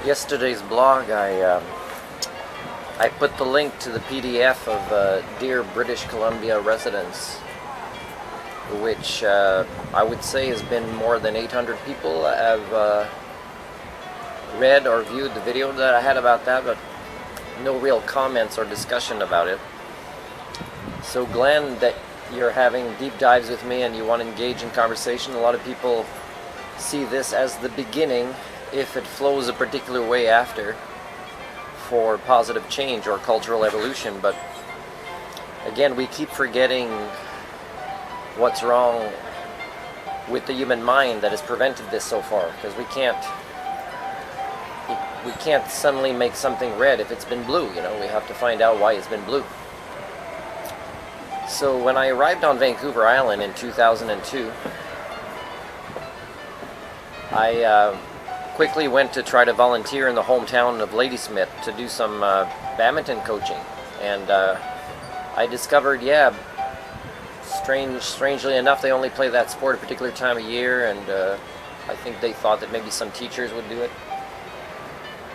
yesterday's blog, I put the link to the PDF of Dear British Columbia Residents, which I would say has been more than 800 people have read or viewed the video that I had about that, but no real comments or discussion about it. So Glenn, that you're having deep dives with me and you want to engage in conversation. A lot of people see this as the beginning, if it flows a particular way after, for positive change or cultural evolution. But again, we keep forgetting what's wrong with the human mind that has prevented this so far, because we can't suddenly make something red if it's been blue. You know, we have to find out why it's been blue. So when I arrived on Vancouver Island in 2002, I quickly went to try to volunteer in the hometown of Ladysmith to do some badminton coaching, and I discovered, strangely enough, they only play that sport a particular time of year, and I think they thought that maybe some teachers would do it.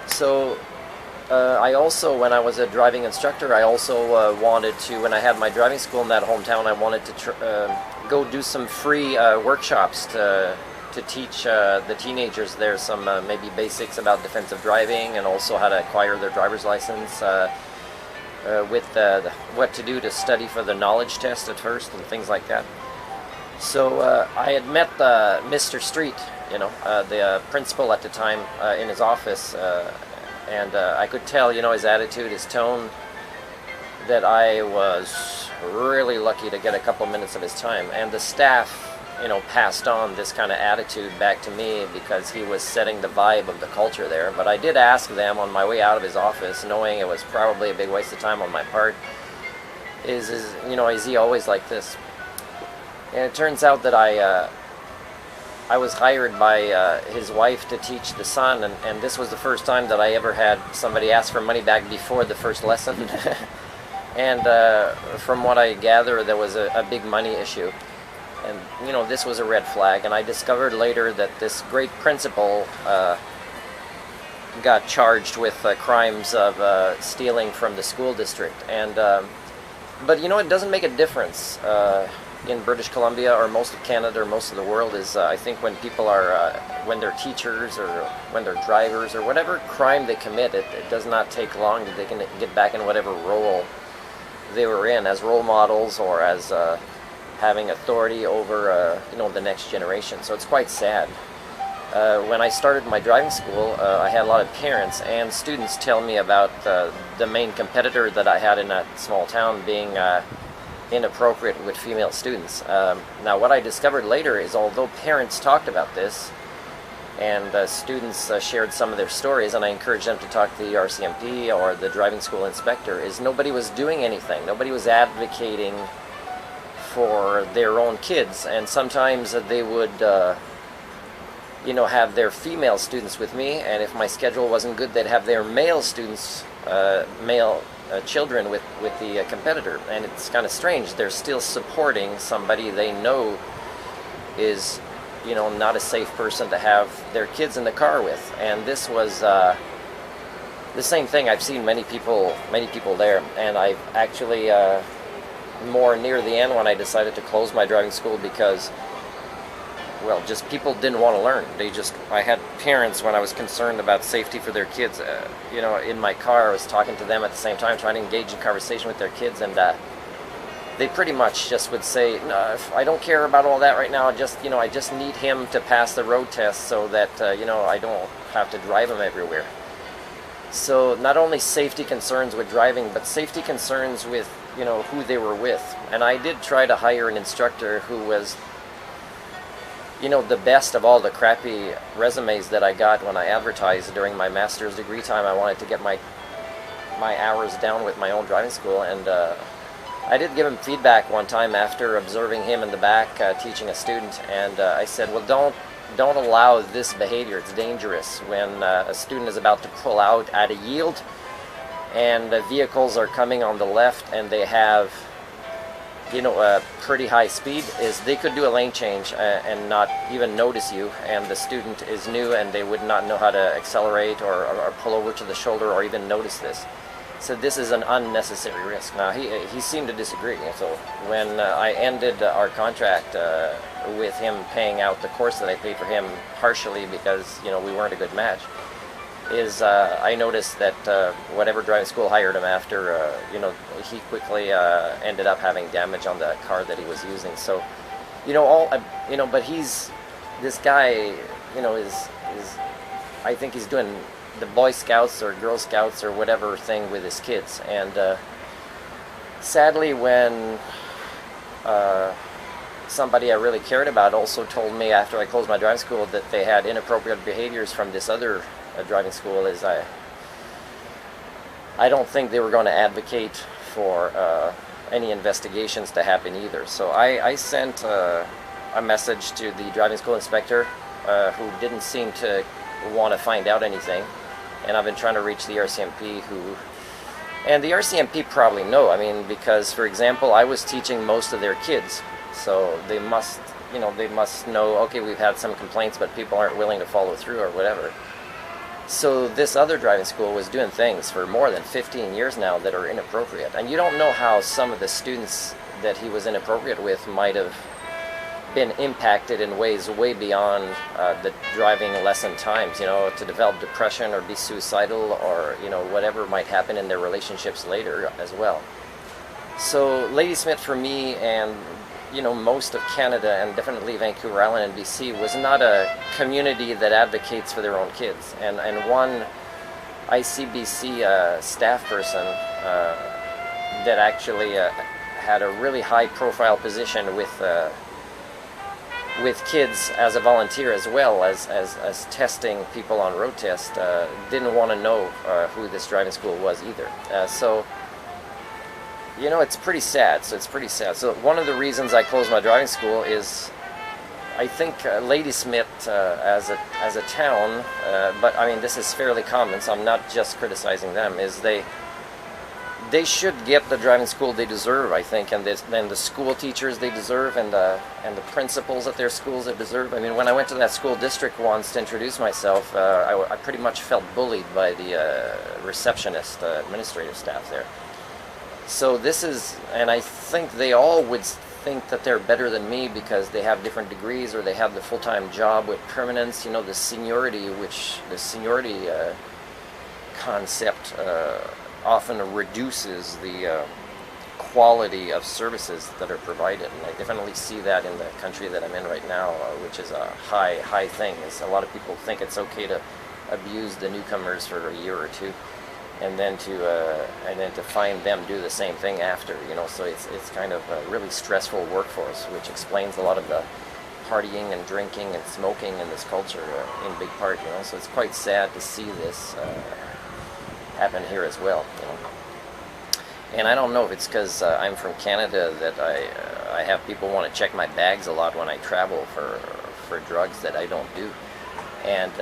So I also, when I was a driving instructor, I also wanted to, when I had my driving school in that hometown, I wanted to go do some free workshops to teach the teenagers there some maybe basics about defensive driving, and also how to acquire their driver's license, with what to do to study for the knowledge test at first and things like that. So I had met Mr. Street, the principal at the time, in his office, and I could tell, his attitude, his tone, that I was really lucky to get a couple minutes of his time. And the staff, passed on this kind of attitude back to me because he was setting the vibe of the culture there. But I did ask them on my way out of his office, knowing it was probably a big waste of time on my part, is he always like this? And it turns out that I was hired by his wife to teach the son, and this was the first time that I ever had somebody ask for money back before the first lesson. And from what I gather, there was a big money issue. And, this was a red flag. And I discovered later that this great principal got charged with crimes of stealing from the school district. And but, it doesn't make a difference in British Columbia or most of Canada or most of the world. Is I think when people are, when they're teachers or when they're drivers or whatever crime they commit, it does not take long that they can get back in whatever role they were in, as role models or as having authority over the next generation. So it's quite sad. When I started my driving school, I had a lot of parents and students tell me about the main competitor that I had in that small town being inappropriate with female students. Now what I discovered later is, although parents talked about this and students shared some of their stories, and I encouraged them to talk to the RCMP or the driving school inspector, is nobody was doing anything. Nobody was advocating for their own kids. And sometimes they would have their female students with me, and if my schedule wasn't good, they'd have their male students, children with the competitor. And it's kind of strange. They're still supporting somebody they know is not a safe person to have their kids in the car with. And this was the same thing. I've seen many people there, and I've actually more near the end when I decided to close my driving school because, well, just people didn't want to learn. I had parents, when I was concerned about safety for their kids, in my car, I was talking to them at the same time, trying to engage in conversation with their kids, and they pretty much just would say, no, I don't care about all that right now. I just need him to pass the road test so that, I don't have to drive him everywhere. So not only safety concerns with driving, but safety concerns with, who they were with. And I did try to hire an instructor who was, the best of all the crappy resumes that I got when I advertised during my master's degree time. I wanted to get my hours down with my own driving school, and I did give him feedback one time after observing him in the back teaching a student, and I said, well, don't allow this behavior. It's dangerous when a student is about to pull out at a yield and the vehicles are coming on the left, and they have pretty high speed, is they could do a lane change and not even notice you, and the student is new and they would not know how to accelerate or pull over to the shoulder or even notice this. So this is an unnecessary risk. Now he seemed to disagree. So when I ended our contract with him paying out the course that I paid for him partially because we weren't a good match, I noticed that whatever driving school hired him after, he quickly ended up having damage on the car that he was using. So, but this guy, I think he's doing the Boy Scouts or Girl Scouts or whatever thing with his kids. And sadly, when somebody I really cared about also told me after I closed my driving school that they had inappropriate behaviors from this other driving school, I don't think they were going to advocate for any investigations to happen either. So I sent a message to the driving school inspector who didn't seem to want to find out anything, and I've been trying to reach the RCMP and the RCMP probably know, because for example I was teaching most of their kids, so they must know, okay, we've had some complaints but people aren't willing to follow through or whatever. So this other driving school was doing things for more than 15 years now that are inappropriate. And you don't know how some of the students that he was inappropriate with might have been impacted in ways way beyond the driving lesson times, to develop depression or be suicidal or, whatever might happen in their relationships later as well. So Ladysmith for me and most of Canada and definitely Vancouver Island and BC was not a community that advocates for their own kids. And one ICBC staff person that actually had a really high profile position with kids as a volunteer as well as testing people on road test, didn't want to know who this driving school was either. So it's pretty sad. So one of the reasons I closed my driving school is I think Ladysmith as a town, but this is fairly common, so I'm not just criticizing them, is they should get the driving school they deserve, I think, and the school teachers they deserve, and the principals at their schools they deserve. When I went to that school district once to introduce myself, I pretty much felt bullied by the receptionist, administrative staff there. So this is, and I think they all would think that they're better than me because they have different degrees or they have the full-time job with permanence, the seniority, concept often reduces the quality of services that are provided. And I definitely see that in the country that I'm in right now, which is a high thing. A lot of people think it's okay to abuse the newcomers for a year or two, and then to find them do the same thing after, so it's kind of a really stressful workforce, which explains a lot of the partying and drinking and smoking in this culture in big part, so it's quite sad to see this happen here as well, And I don't know if it's because I'm from Canada that I have people want to check my bags a lot when I travel for drugs that I don't do, and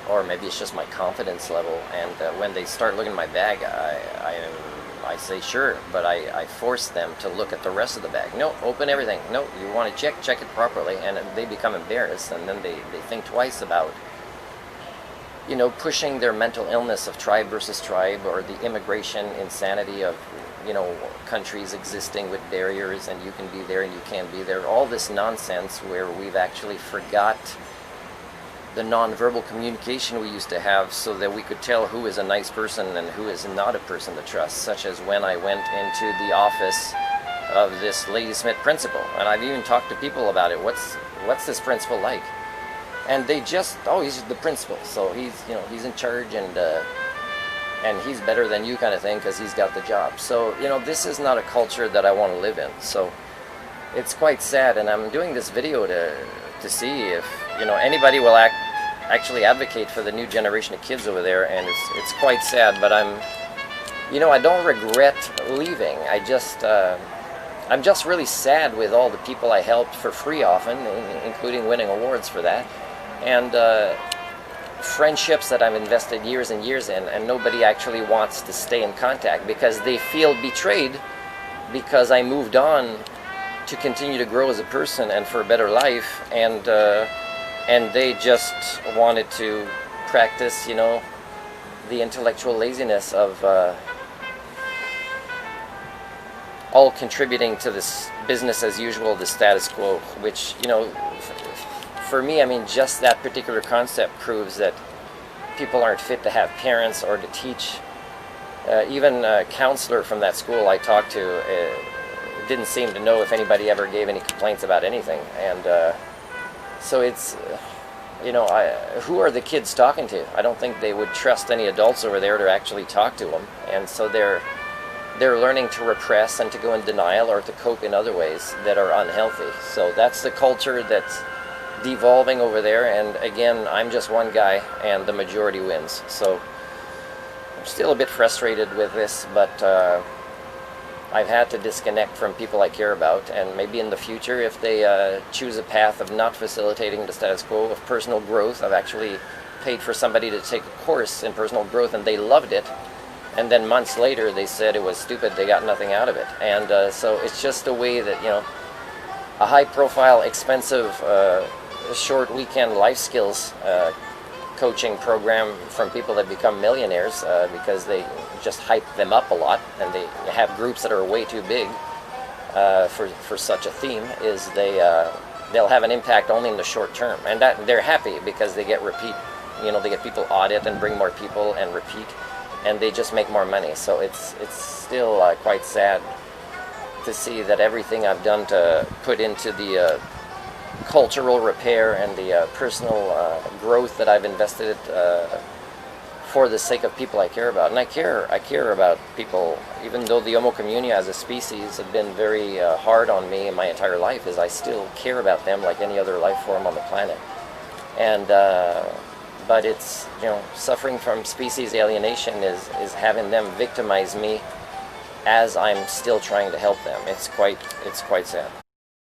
or maybe it's just my confidence level, and when they start looking at my bag, I say sure, but I force them to look at the rest of the bag. No, open everything. No, you want to check it properly, and they become embarrassed, and then they think twice about pushing their mental illness of tribe versus tribe, or the immigration insanity of countries existing with barriers, and you can be there and you can't be there. All this nonsense where we've actually forgot the nonverbal communication we used to have so that we could tell who is a nice person and who is not a person to trust, such as when I went into the office of this Ladysmith principal, and I've even talked to people about it. What's this principal like? And they just, he's the principal, so he's in charge, and he's better than you kind of thing because he's got the job. So this is not a culture that I want to live in. So it's quite sad, and I'm doing this video to see if anybody will actually advocate for the new generation of kids over there. And it's quite sad, but I don't regret leaving. I'm just really sad with all the people I helped for free often, including winning awards for that, and friendships that I've invested years and years in, and nobody actually wants to stay in contact because they feel betrayed because I moved on to continue to grow as a person and for a better life, and they just wanted to practice, you know, the intellectual laziness of all contributing to this business as usual, the status quo, which, you know, for me, I mean, just that particular concept proves that people aren't fit to have parents or to teach. Even a counselor from that school I talked to didn't seem to know if anybody ever gave any complaints about anything. And so it's, you know, who are the kids talking to? I don't think they would trust any adults over there to actually talk to them. And so they're learning to repress and to go in denial or to cope in other ways that are unhealthy. So that's the culture that's devolving over there. And again, I'm just one guy and the majority wins. So I'm still a bit frustrated with this, but I've had to disconnect from people I care about, and maybe in the future, if they choose a path of not facilitating the status quo, of personal growth. I've actually paid for somebody to take a course in personal growth, and they loved it, and then months later they said it was stupid, they got nothing out of it. And so it's just a way that, you know, a high-profile, expensive, short weekend life skills coaching program from people that become millionaires because they just hype them up a lot, and they have groups that are way too big for such a theme, is they'll have an impact only in the short term, and that they're happy because they get repeat, you know, they get people audit and bring more people and repeat, and they just make more money. So it's still quite sad to see that everything I've done to put into the cultural repair and the personal growth that I've invested for the sake of people I care about. And I care about people, even though the Homo communio as a species have been very hard on me in my entire life, is I still care about them like any other life form on the planet. And but it's, you know, suffering from species alienation is having them victimize me as I'm still trying to help them. It's quite sad.